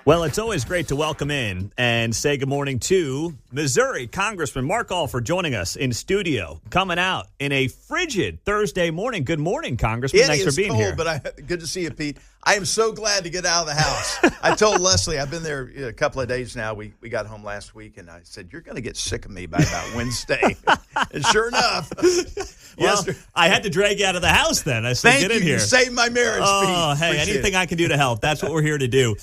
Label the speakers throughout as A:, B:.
A: Well, it's always great to welcome in and say good morning to Missouri Congressman Mark Alford joining us in studio, coming out in a frigid Thursday morning. Good morning, Congressman. Thanks for being here.
B: But good to see you, Pete. I am so glad to get out of the house. I told Leslie, I've been there a couple of days now. We got home last week, and I said, you're going to get sick of me by about Wednesday. And sure enough.
A: Well, I had to drag you out of the house then. I said, get in here.
B: You saved my marriage,
A: Oh,
B: Pete.
A: hey,
B: Appreciate
A: anything I can do to help. That's what we're here to do.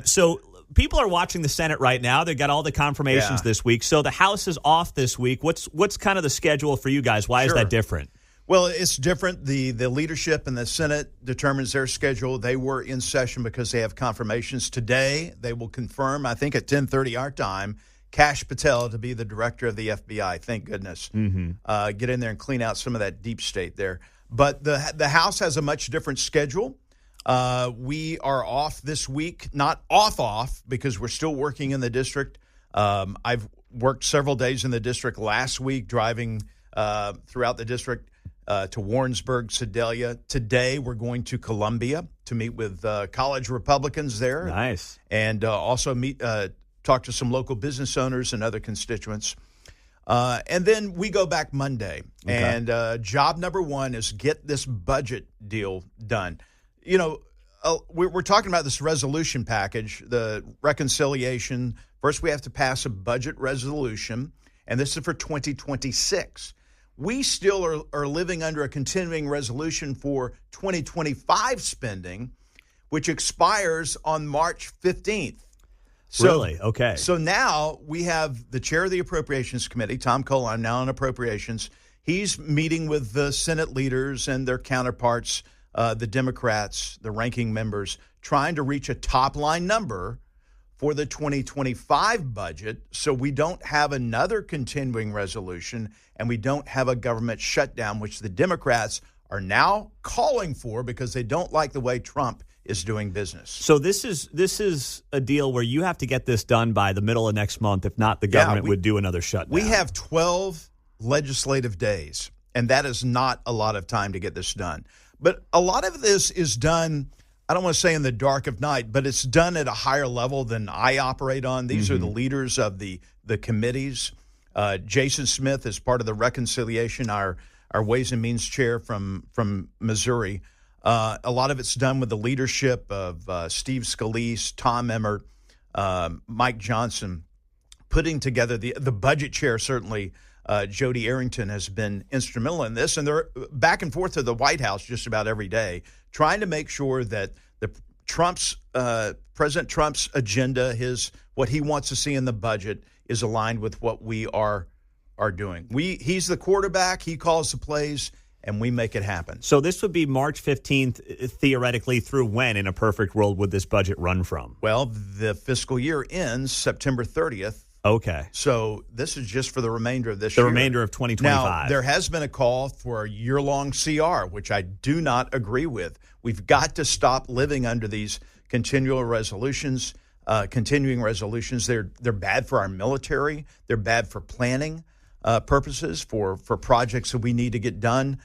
A: So people are watching the Senate right now. They've got all the confirmations this week. So the House is off this week. What's kind of the schedule for you guys? Why is that different?
B: Well, it's different. The leadership in the Senate determines their schedule. They were in session because they have confirmations today. They will confirm, I think at 10:30 our time, Kash Patel to be the director of the FBI. Thank goodness. Get in there and clean out some of that deep state there. But the House has a much different schedule. We are off this week, not off because we're still working in the district. I've worked several days in the district last week, driving throughout the district to Warrensburg, Sedalia. Today, we're going to Columbia to meet with college Republicans there.
A: Nice.
B: And also talk to some local business owners and other constituents. And then we go back Monday. Okay. And job number one is get this budget deal done. You know, we're talking about this resolution package, the reconciliation. First, we have to pass a budget resolution, and this is for 2026. We still are living under a continuing resolution for 2025 spending, which expires on March 15th.
A: Really? Okay. So
B: now we have the chair of the Appropriations Committee, Tom Cole. I'm now on Appropriations. He's meeting with the Senate leaders and their counterparts, the Democrats, the ranking members, trying to reach a top-line number for the 2025 budget so we don't have another continuing resolution and we don't have a government shutdown, which the Democrats are now calling for because they don't like the way Trump is doing business.
A: So this is a deal where you have to get this done by the middle of next month. If not, the government would do another shutdown.
B: We have 12 legislative days, and that is not a lot of time to get this done. But a lot of this is done, I don't want to say in the dark of night, but it's done at a higher level than I operate on. These are the leaders of the committees. Jason Smith is part of the reconciliation, our Ways and Means chair from Missouri. A lot of it's done with the leadership of Steve Scalise, Tom Emmert, Mike Johnson, putting together the budget chair. Certainly, Jody Arrington has been instrumental in this, and they're back and forth to the White House just about every day, trying to make sure that President Trump's agenda, what he wants to see in the budget, is aligned with what we are doing. He's the quarterback. He calls the plays, and we make it happen.
A: So this would be March 15th, theoretically, through when, in a perfect world, would this budget run from?
B: Well, the fiscal year ends September 30th.
A: Okay.
B: So this is just for the remainder of this year.
A: The remainder of 2025.
B: Now, there has been a call for a year-long CR, which I do not agree with. We've got to stop living under these continuing resolutions. They're bad for our military. They're bad for planning purposes, for projects that we need to get done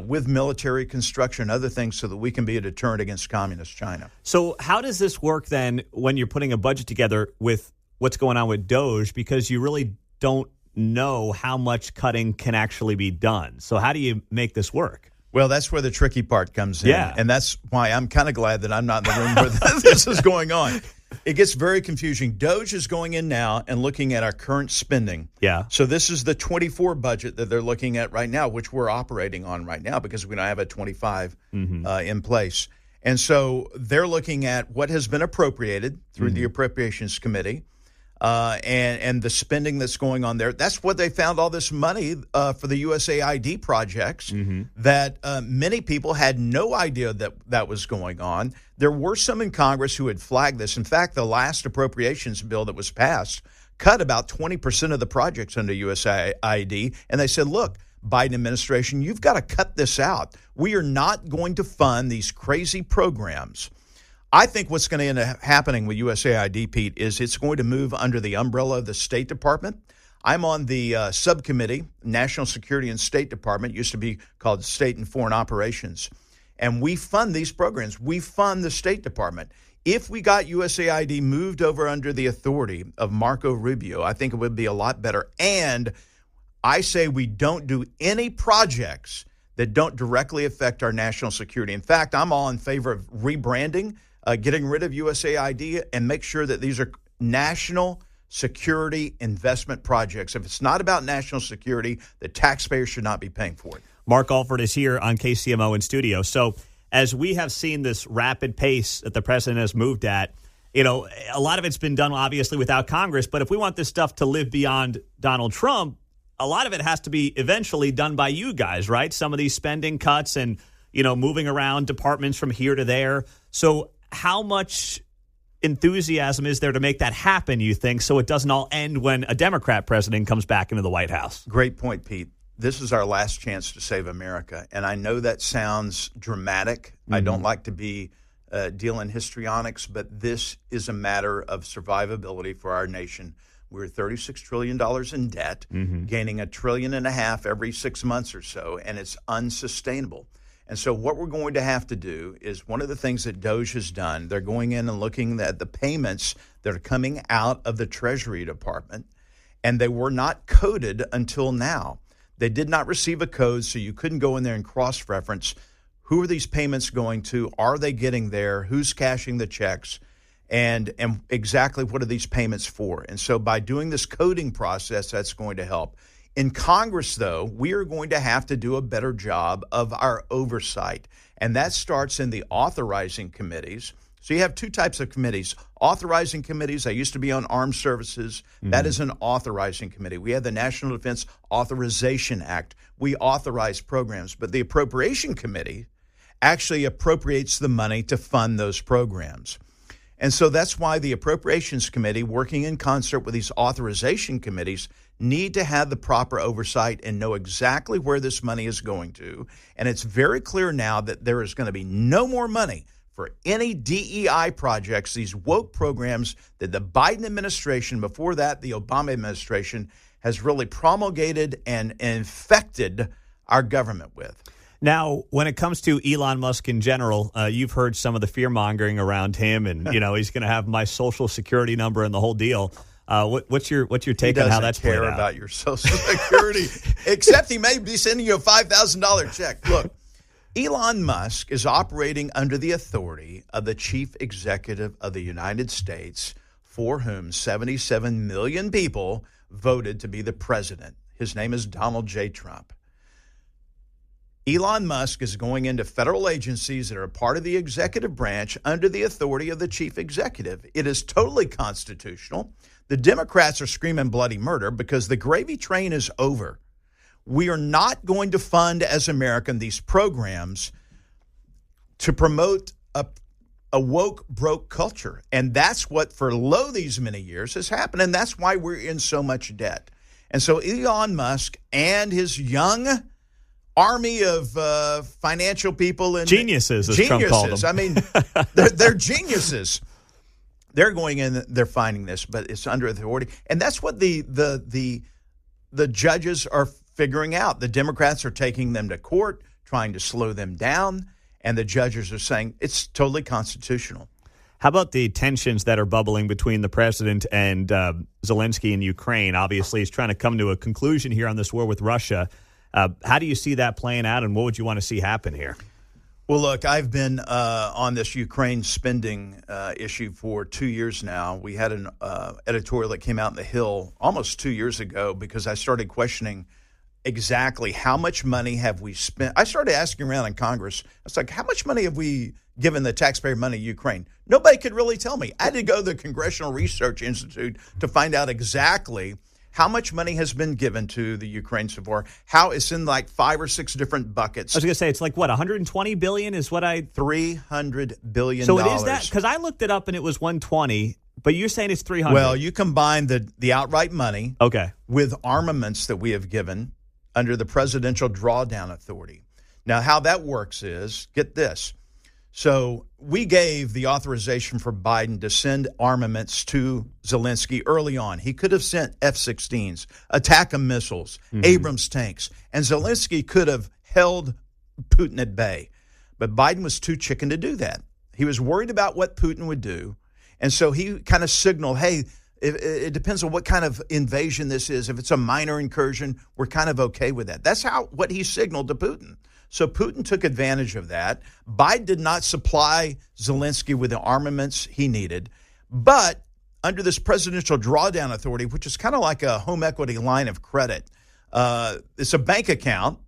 B: with military construction and other things so that we can be a deterrent against communist China.
A: So how does this work then when you're putting a budget together with what's going on with DOGE, because you really don't know how much cutting can actually be done? So how do you make this work?
B: Well, that's where the tricky part comes in.
A: Yeah.
B: And that's why I'm kind of glad that I'm not in the room where this is going on. It gets very confusing. DOGE is going in now and looking at our current spending.
A: Yeah.
B: So this is the 24 budget that they're looking at right now, which we're operating on right now because we don't have a 25 in place. And so they're looking at what has been appropriated through the Appropriations Committee. And the spending that's going on there. That's what they found all this money for the USAID projects that many people had no idea that was going on. There were some in Congress who had flagged this. In fact, the last appropriations bill that was passed cut about 20% of the projects under USAID. And they said, look, Biden administration, you've got to cut this out. We are not going to fund these crazy programs. I think what's going to end up happening with USAID, Pete, is it's going to move under the umbrella of the State Department. I'm on the subcommittee, National Security and State Department, used to be called State and Foreign Operations. And we fund these programs. We fund the State Department. If we got USAID moved over under the authority of Marco Rubio, I think it would be a lot better. And I say we don't do any projects that don't directly affect our national security. In fact, I'm all in favor of rebranding, getting rid of USAID, and make sure that these are national security investment projects. If it's not about national security, the taxpayer should not be paying for it.
A: Mark Alford is here on KCMO in studio. So as we have seen this rapid pace that the president has moved at, a lot of it's been done obviously without Congress. But if we want this stuff to live beyond Donald Trump, a lot of it has to be eventually done by you guys, right? Some of these spending cuts and, moving around departments from here to there. So how much enthusiasm is there to make that happen, you think, so it doesn't all end when a Democrat president comes back into the White House?
B: Great point, Pete. This is our last chance to save America. And I know that sounds dramatic. Mm-hmm. I don't like to be dealing histrionics, but this is a matter of survivability for our nation. We're $36 trillion in debt, gaining $1.5 trillion every 6 months or so, and it's unsustainable. And so what we're going to have to do is one of the things that DOGE has done, they're going in and looking at the payments that are coming out of the Treasury Department, and they were not coded until now. They did not receive a code, so you couldn't go in there and cross-reference who are these payments going to, are they getting there, who's cashing the checks, and exactly what are these payments for. And so by doing this coding process, that's going to help. In Congress, though, we are going to have to do a better job of our oversight, and that starts in the authorizing committees. So you have two types of committees. Authorizing committees, I used to be on armed services. That is an authorizing committee. We have the National Defense Authorization Act. We authorize programs, but the Appropriation Committee actually appropriates the money to fund those programs. And so that's why the Appropriations Committee, working in concert with these authorization committees, need to have the proper oversight and know exactly where this money is going to. And it's very clear now that there is going to be no more money for any DEI projects, these woke programs that the Biden administration, before that the Obama administration, has really promulgated and infected our government with.
A: Now, when it comes to Elon Musk in general, you've heard some of the fear-mongering around him, and he's going to have my social security number and the whole deal. What's your take on how that's played out?
B: He doesn't care about your social security, except he may be sending you a $5,000 check. Look, Elon Musk is operating under the authority of the chief executive of the United States, for whom 77 million people voted to be the president. His name is Donald J. Trump. Elon Musk is going into federal agencies that are a part of the executive branch under the authority of the chief executive. It is totally constitutional. The Democrats are screaming bloody murder because the gravy train is over. We are not going to fund, as American, these programs to promote a woke, broke culture. And that's what, for these many years, has happened. And that's why we're in so much debt. And so Elon Musk and his young army of financial people and
A: geniuses, as Trump called them.
B: I mean, they're geniuses. They're going in, they're finding this, but it's under authority, and that's what the judges are figuring out. The Democrats are taking them to court, trying to slow them down, and the judges are saying it's totally constitutional.
A: How about the tensions that are bubbling between the president and Zelensky in Ukraine? Obviously, he's trying to come to a conclusion here on this war with Russia. How do you see that playing out, and what would you want to see happen here?
B: Well, look, I've been on this Ukraine spending issue for 2 years now. We had an editorial that came out in The Hill almost 2 years ago because I started questioning exactly how much money have we spent. I started asking around in Congress. I was like, how much money have we given the taxpayer money to Ukraine? Nobody could really tell me. I had to go to the Congressional Research Institute to find out exactly how much money has been given to the Ukraine war. How it's in like 5 or 6 different buckets.
A: I was going to say, it's like, what, $120 billion is what
B: $300 billion.
A: So it is that? Because I looked it up and it was 120, but you're saying it's 300.
B: Well, you combine the outright money with armaments that we have given under the Presidential Drawdown Authority. Now, how that works is, get this. So we gave the authorization for Biden to send armaments to Zelensky early on. He could have sent F-16s, Attack-'em missiles, Abrams tanks, and Zelensky could have held Putin at bay. But Biden was too chicken to do that. He was worried about what Putin would do. And so he kind of signaled, hey, it depends on what kind of invasion this is. If it's a minor incursion, we're kind of okay with that. That's what he signaled to Putin. So Putin took advantage of that. Biden did not supply Zelensky with the armaments he needed. But under this presidential drawdown authority, which is kind of like a home equity line of credit, it's a bank account,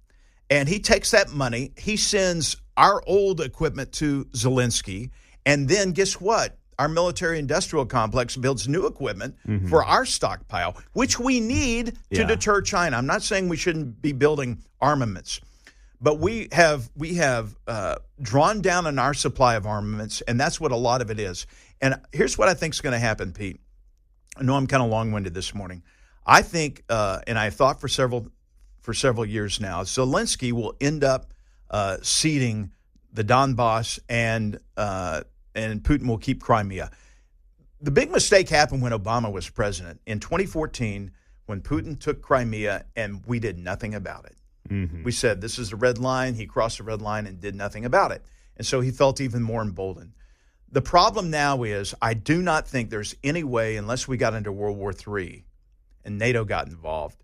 B: and he takes that money. He sends our old equipment to Zelensky, and then guess what? Our military-industrial complex builds new equipment for our stockpile, which we need to deter China. I'm not saying we shouldn't be building armaments, but we have drawn down on our supply of armaments, and that's what a lot of it is. And here's what I think is going to happen, Pete. I know I'm kind of long-winded this morning. I think, and I thought for several years now, Zelensky will end up ceding the Donbass, and Putin will keep Crimea. The big mistake happened when Obama was president in 2014, when Putin took Crimea, and we did nothing about it. We said, this is the red line. He crossed the red line and did nothing about it. And so he felt even more emboldened. The problem now is I do not think there's any way, unless we got into World War III and NATO got involved,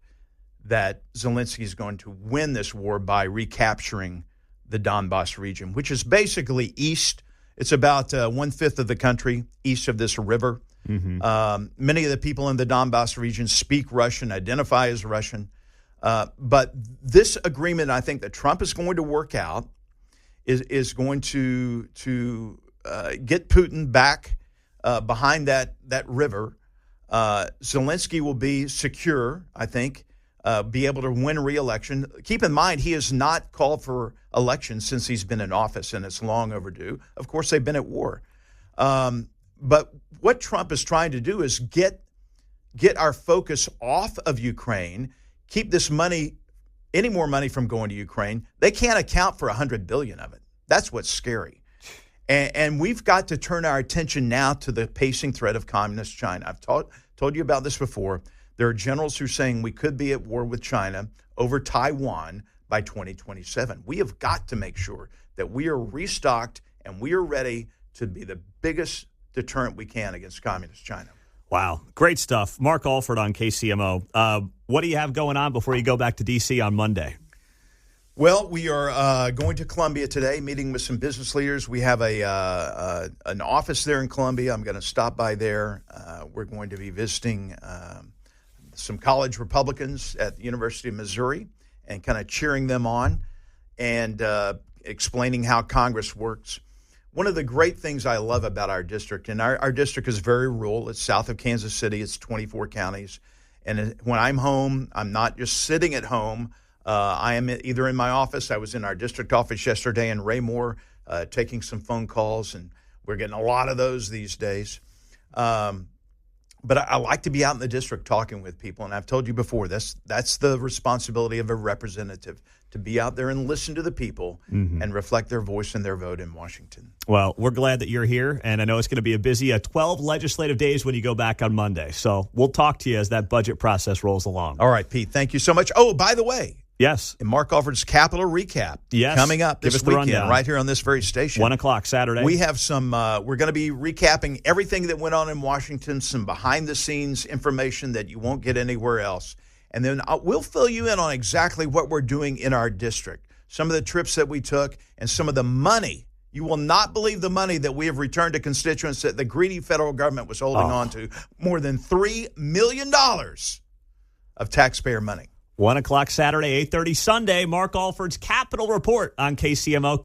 B: that Zelensky is going to win this war by recapturing the Donbass region, which is basically east. It's about 1/5 of the country east of this river. Many of the people in the Donbass region speak Russian, identify as Russian. But this agreement, I think, that Trump is going to work out is going to get Putin back behind that river. Zelensky will be secure, I think, be able to win re-election. Keep in mind, he has not called for elections since he's been in office, and it's long overdue. Of course, they've been at war. But what Trump is trying to do is get our focus off of Ukraine, keep this money, any more money from going to Ukraine. They can't account for $100 billion of it. That's what's scary. And we've got to turn our attention now to the pacing threat of communist China. I've told you about this before. There are generals who are saying we could be at war with China over Taiwan by 2027. We have got to make sure that we are restocked and we are ready to be the biggest deterrent we can against communist China.
A: Wow. Great stuff. Mark Alford on KCMO. What do you have going on before you go back to D.C. on Monday?
B: Well, we are going to Columbia today, meeting with some business leaders. We have an office there in Columbia. I'm going to stop by there. We're going to be visiting some college Republicans at the University of Missouri and kind of cheering them on and explaining how Congress works. One of the great things I love about our district, and our district is very rural. It's south of Kansas City. It's 24 counties. And when I'm home, I'm not just sitting at home. I am either in my office. I was in our district office yesterday in Raymore taking some phone calls, and we're getting a lot of those these days. But I like to be out in the district talking with people, and I've told you before, that's the responsibility of a representative, to be out there and listen to the people and reflect their voice and their vote in Washington. Well,
A: we're glad that you're here, and I know it's going to be a busy 12 legislative days when you go back on Monday. So we'll talk to you as that budget process rolls along.
B: All right, Pete, thank you so much. Oh, by the way.
A: Yes.
B: And Mark Alford's Capital Recap coming up this weekend right here on this very station.
A: 1 o'clock Saturday.
B: We have some, we're going to be recapping everything that went on in Washington, some behind-the-scenes information that you won't get anywhere else. And then we'll fill you in on exactly what we're doing in our district, some of the trips that we took, and some of the money. You will not believe the money that we have returned to constituents that the greedy federal government was holding on to. More than $3 million of taxpayer money.
A: 1 o'clock Saturday, 8:30 Sunday. Mark Alford's Capital Report on KCMO.